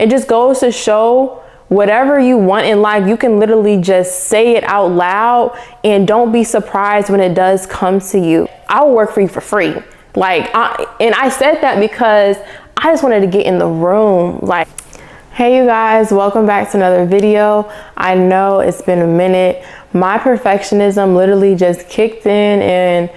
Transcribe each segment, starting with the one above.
It just goes to show whatever you want in life, you can literally just say it out loud and don't be surprised when it does come to you. I will work for you for free. And I said that because I just wanted to get in the room. Hey you guys, welcome back to another video. I know it's been a minute. My perfectionism literally just kicked in and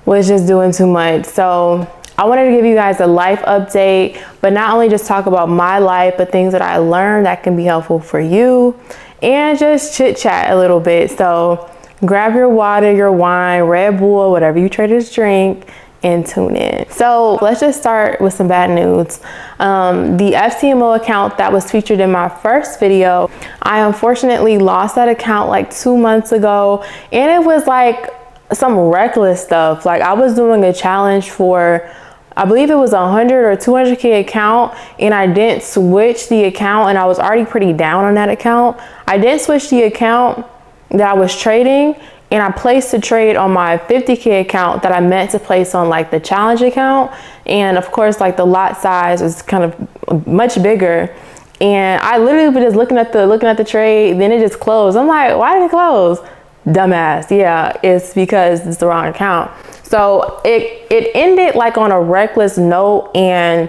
was just doing too much. So I wanted to give you guys a life update, but not only just talk about my life, but things that I learned that can be helpful for you, and just chit chat a little bit. So grab your water, your wine, Red Bull, whatever you traders drink, and tune in. So let's just start with some bad news. The FTMO account that was featured in my first video, I unfortunately lost that account like 2 months ago, and it was like some reckless stuff. I was doing a challenge for, I believe it was 100 or 200K account, and I didn't switch the account, and I was already pretty down on that account. I didn't switch the account that I was trading, and I placed the trade on my 50K account that I meant to place on the challenge account. And of course, the lot size was kind of much bigger. And I literally was just looking at the trade, then it just closed. I'm like, why did it close? Dumbass. Yeah, it's because it's the wrong account. So it ended on a reckless note, and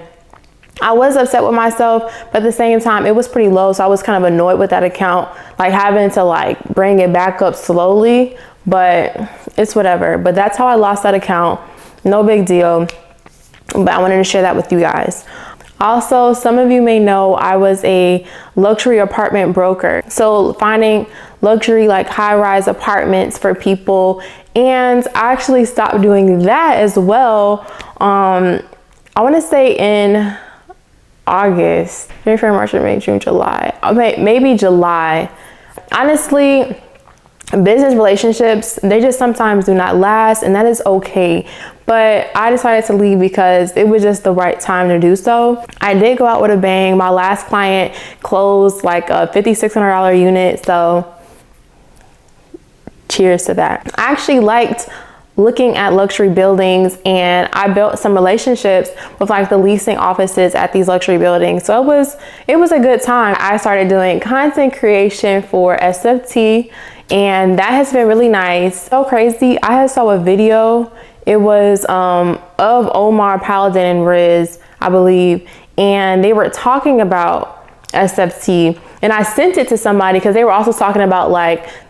I was upset with myself, but at the same time it was pretty low, so I was kind of annoyed with that account, having to bring it back up slowly, but it's whatever. But that's how I lost that account. No big deal, but I wanted to share that with you guys. Also, some of you may know I was a luxury apartment broker, so finding luxury high-rise apartments for people, and I actually stopped doing that as well. I want to say in August, January, March, May, June, July, maybe July. Honestly, business relationships, they just sometimes do not last, and that is okay. But I decided to leave because it was just the right time to do so. I did go out with a bang. My last client closed a $5,600 unit, so cheers to that. I actually liked looking at luxury buildings, and I built some relationships with the leasing offices at these luxury buildings. So it was a good time. I started doing content creation for SFT, and that has been really nice. So crazy. I had saw a video. It was of Omar, Paladin, and Riz, I believe, and they were talking about SFT, and I sent it to somebody because they were also talking about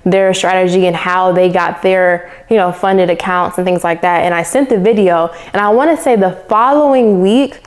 their strategy and how they got their funded accounts and things like that. And I sent the video, and I want to say the following week,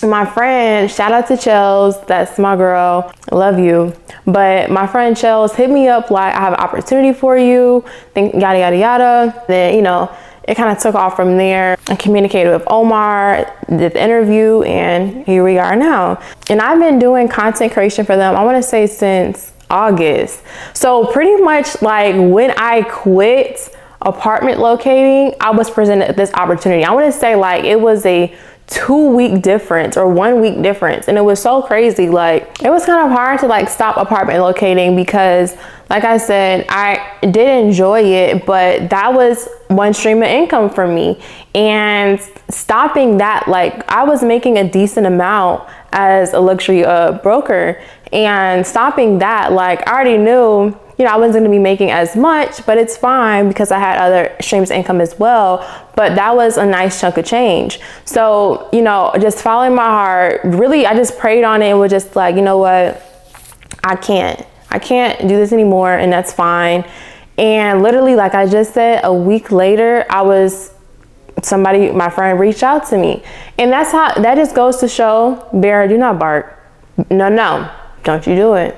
my friend, shout out to Chels, that's my girl, I love you, but my friend Chels hit me up I have an opportunity for you, yada yada yada. Then it kind of took off from there. I communicated with Omar, did the interview, and here we are now. And I've been doing content creation for them, I want to say since August. So pretty much when I quit apartment locating, I was presented this opportunity. I want to say it was a 2-week difference or 1 week difference, and it was so crazy. It was kind of hard to stop apartment locating because I said, I did enjoy it, but that was one stream of income for me, and stopping that, I was making a decent amount as a luxury broker, and stopping that, I already knew I wasn't going to be making as much, but it's fine because I had other streams of income as well. But that was a nice chunk of change. So, just following my heart, really, I just prayed on it and was just you know what? I can't do this anymore, and that's fine. And literally, I just said, a week later, my friend reached out to me. And that just goes to show, Bear, do not bark. No, don't you do it.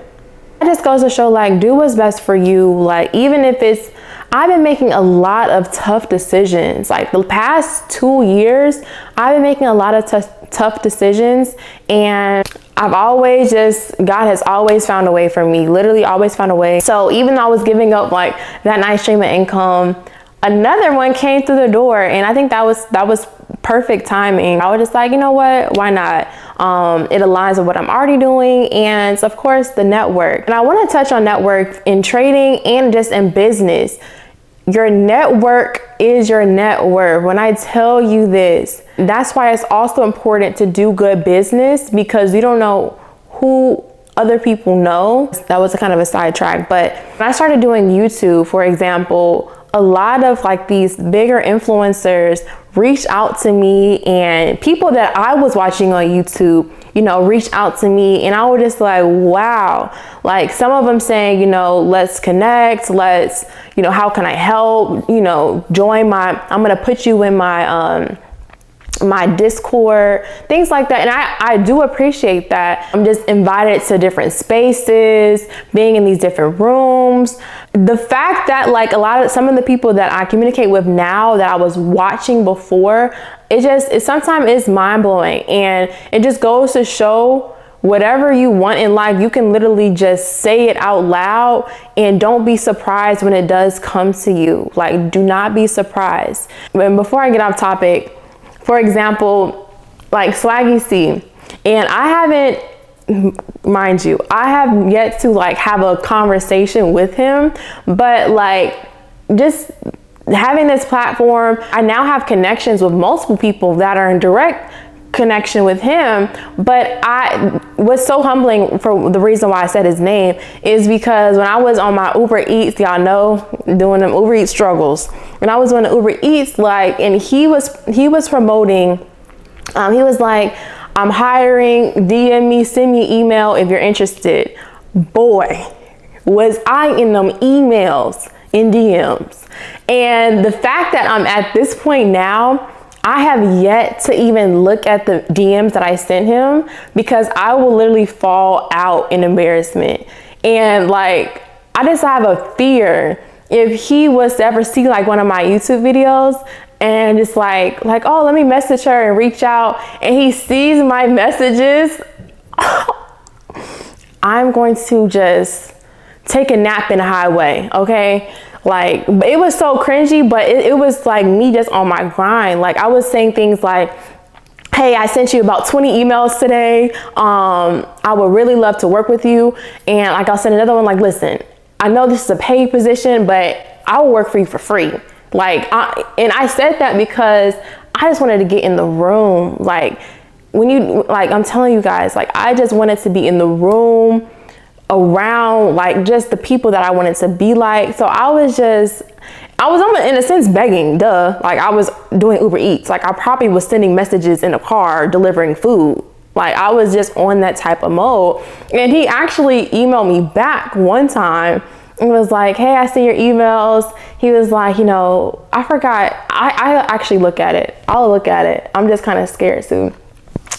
It just goes to show, do what's best for you. Even if I've been making a lot of tough decisions. The past 2 years, I've been making a lot of tough decisions, and God has always found a way for me, literally always found a way. So even though I was giving up that nice stream of income, another one came through the door, and I think that was perfect timing. I was just you know what, why not? It aligns with what I'm already doing, and of course the network. And I want to touch on network in trading and just in business. Your network is your net worth. When I tell you this, that's why it's also important to do good business, because you don't know who other people know. That was a kind of a sidetrack. But when I started doing YouTube, for example, a lot of like these bigger influencers reached out to me, and people that I was watching on YouTube, you know, reached out to me, and I was just like, wow. Like some of them saying, you know, let's connect, let's, you know, how can I help, you know, join I'm gonna put you in my my Discord, things like that. And I do appreciate that. I'm just invited to different spaces, being in these different rooms. The fact that like some of the people that I communicate with now that I was watching before, it sometimes is mind blowing. And it just goes to show whatever you want in life, you can literally just say it out loud, and don't be surprised when it does come to you. Like, do not be surprised. And before I get off topic, for example, like Swaggy C, and I haven't, mind you, I have yet to like have a conversation with him, but like just having this platform, I now have connections with multiple people that are in direct connection with him. But what's so humbling, for the reason why I said his name, is because when I was on my Uber Eats, y'all know, doing them Uber Eats struggles, when I was doing the Uber Eats, like, and he was promoting, he was like, I'm hiring, DM me, send me email if you're interested. Boy, was I in them emails, in DMs. And the fact that I'm at this point now, I have yet to even look at the DMs that I sent him, because I will literally fall out in embarrassment. And like, I just have a fear if he was to ever see like one of my YouTube videos and it's like, oh, let me message her and reach out, and he sees my messages, I'm going to just take a nap in the highway, okay? Like, it was so cringy, but it was like me just on my grind. Like, I was saying things like, hey, I sent you about 20 emails today. I would really love to work with you. And like, I'll send another one like, listen, I know this is a paid position, but I will work for you for free. Like, and I said that because I just wanted to get in the room. Like, I'm telling you guys, like, I just wanted to be in the room around like just the people that I wanted to be like. So I was in a sense begging, like I was doing Uber Eats. Like, I probably was sending messages in a car delivering food. Like, I was just on that type of mode. And he actually emailed me back one time and was like, hey, I see your emails. He was like, you know, I forgot, I actually look at it. I'll look at it. I'm just kind of scared soon.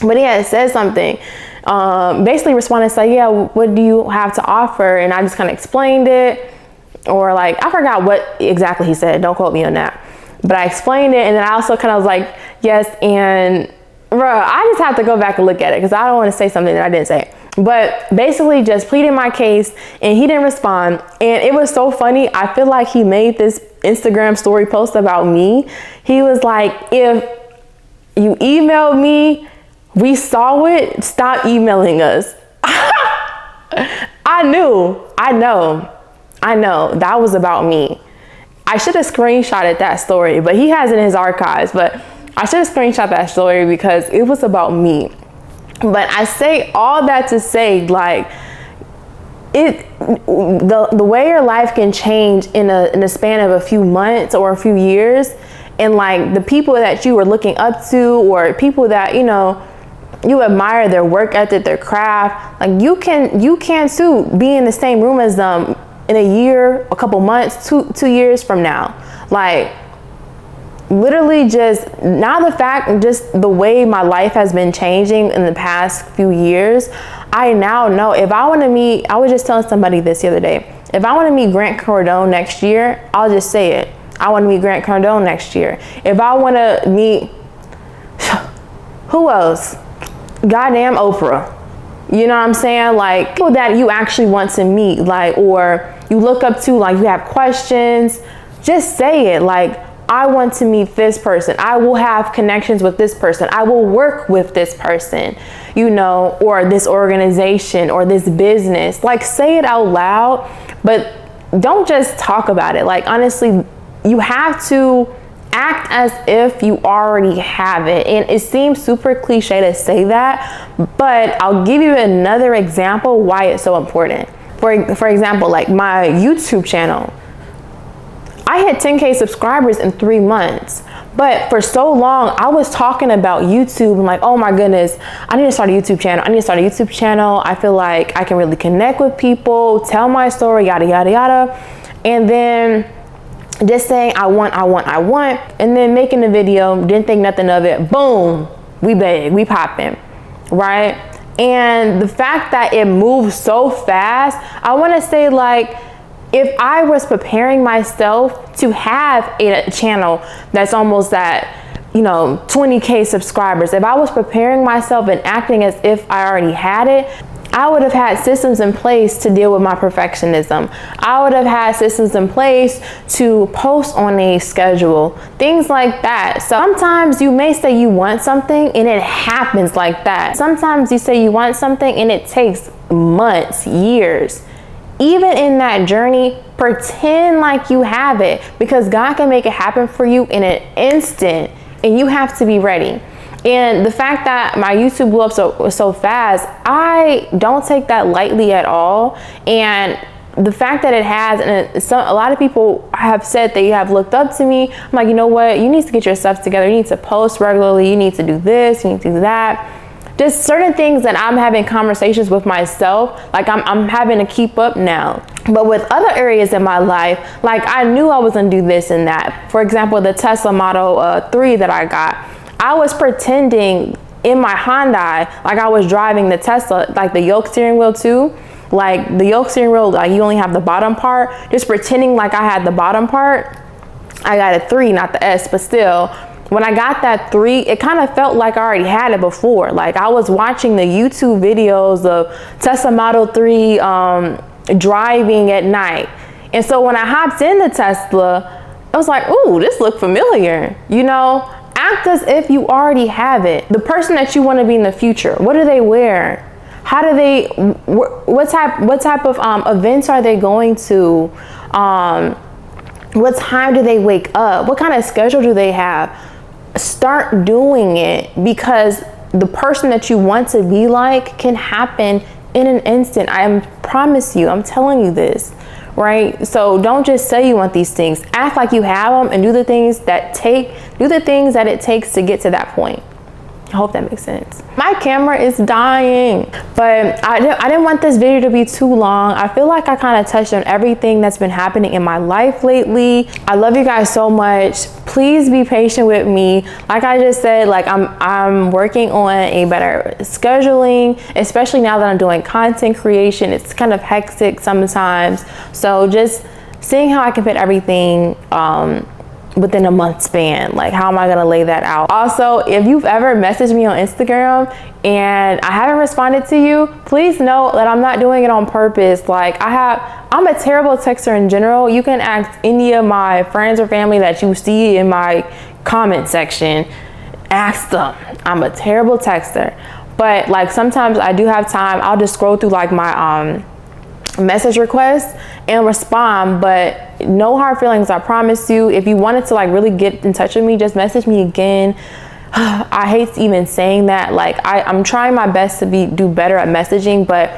But he had said something, basically responded, say, yeah, what do you have to offer? And I just kind of explained it, or like, I forgot what exactly he said. Don't quote me on that. But I explained it. And then I also kind of was like, yes. And bro, I just have to go back and look at it because I don't want to say something that I didn't say. But basically just pleading my case, and he didn't respond. And it was so funny. I feel like he made this Instagram story post about me. He was like, if you emailed me, we saw it, stop emailing us. I know that was about me. I should have screenshotted that story, but he has it in his archives. But I should have screenshot that story because it was about me. But I say all that to say, like, the way your life can change in a span of a few months or a few years, and like the people that you were looking up to, or people that, you know, you admire their work ethic, their craft, like you can too be in the same room as them in a year, a couple months, two years from now. Like, literally just the way my life has been changing in the past few years, I now know if I want to meet, I was just telling somebody this the other day, if I want to meet Grant Cardone next year, I'll just say it. I want to meet Grant Cardone next year. If I want to meet, who else? Goddamn Oprah. You know what I'm saying? Like, people that you actually want to meet, like, or you look up to, like, you have questions, just say it. Like, I want to meet this person. I will have connections with this person. I will work with this person, you know, or this organization or this business. Like, say it out loud, but don't just talk about it. Like, honestly, you have to act as if you already have it. And it seems super cliche to say that, but I'll give you another example why it's so important. For example, like my YouTube channel, I hit 10K subscribers in 3 months. But for so long, I was talking about YouTube and like, oh my goodness, I need to start a YouTube channel. I need to start a YouTube channel. I feel like I can really connect with people, tell my story, yada, yada, yada. And then just saying, I want, and then making the video, didn't think nothing of it. Boom, we big, we popping, right? And the fact that it moves so fast, I want to say, like, if I was preparing myself to have a channel that's almost at, 20K subscribers, if I was preparing myself and acting as if I already had it, I would have had systems in place to deal with my perfectionism. I would have had systems in place to post on a schedule, things like that. So sometimes you may say you want something and it happens like that. Sometimes you say you want something and it takes months, years. Even in that journey, pretend like you have it, because God can make it happen for you in an instant, and you have to be ready. And the fact that my YouTube blew up so fast, I don't take that lightly at all. And the fact that it has, and a lot of people have said they have looked up to me. I'm like, you know what? You need to get your stuff together. You need to post regularly. You need to do this. You need to do that. Just certain things that I'm having conversations with myself, like I'm having to keep up now. But with other areas in my life, like I knew I was gonna do this and that. For example, the Tesla Model 3 that I got, I was pretending in my Hyundai like I was driving the Tesla, like the yoke steering wheel too. Like the yoke steering wheel, like you only have the bottom part, just pretending like I had the bottom part. I got a 3, not the S, but still. When I got that 3, it kind of felt like I already had it before. Like I was watching the YouTube videos of Tesla Model 3 driving at night. And so when I hopped in the Tesla, I was like, ooh, this looked familiar. Act as if you already have it. The person that you want to be in the future, what do they wear? How do they, what type of events are they going to? What time do they wake up? What kind of schedule do they have? Start doing it, because the person that you want to be like can happen in an instant. I promise you, I'm telling you this, right? So don't just say you want these things. Act like you have them and do the things that it takes to get to that point. I hope that makes sense. My camera is dying, but I didn't want this video to be too long. I feel like I kind of touched on everything that's been happening in my life lately. I love you guys so much. Please be patient with me. Like I just said, like I'm working on a better scheduling, especially now that I'm doing content creation. It's kind of hectic sometimes. So just seeing how I can fit everything within a month span. Like, how am I gonna lay that out? Also, if you've ever messaged me on Instagram and I haven't responded to you, please know that I'm not doing it on purpose. Like, I'm a terrible texter in general. You can ask any of my friends or family that you see in my comment section, ask them. I'm a terrible texter. But like sometimes I do have time. I'll just scroll through like my message requests and respond, but no hard feelings, I promise you. If you wanted to like really get in touch with me, just message me again. I hate even saying that. Like I'm trying my best to do better at messaging, but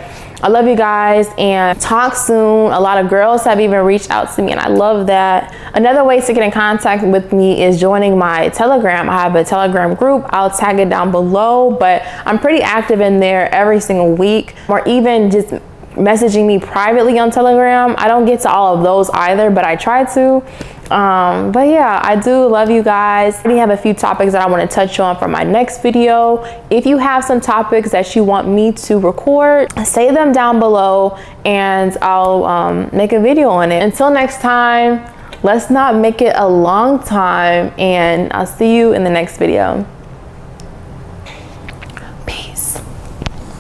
I love you guys and talk soon. A lot of girls have even reached out to me and I love that. Another way to get in contact with me is joining my Telegram. I have a Telegram group. I'll tag it down below, but I'm pretty active in there every single week, or even just messaging me privately on Telegram. I don't get to all of those either, but I try to. But yeah, I do love you guys. I already have a few topics that I want to touch on for my next video. If you have some topics that you want me to record, say them down below and I'll make a video on it. Until next time, let's not make it a long time, and I'll see you in the next video.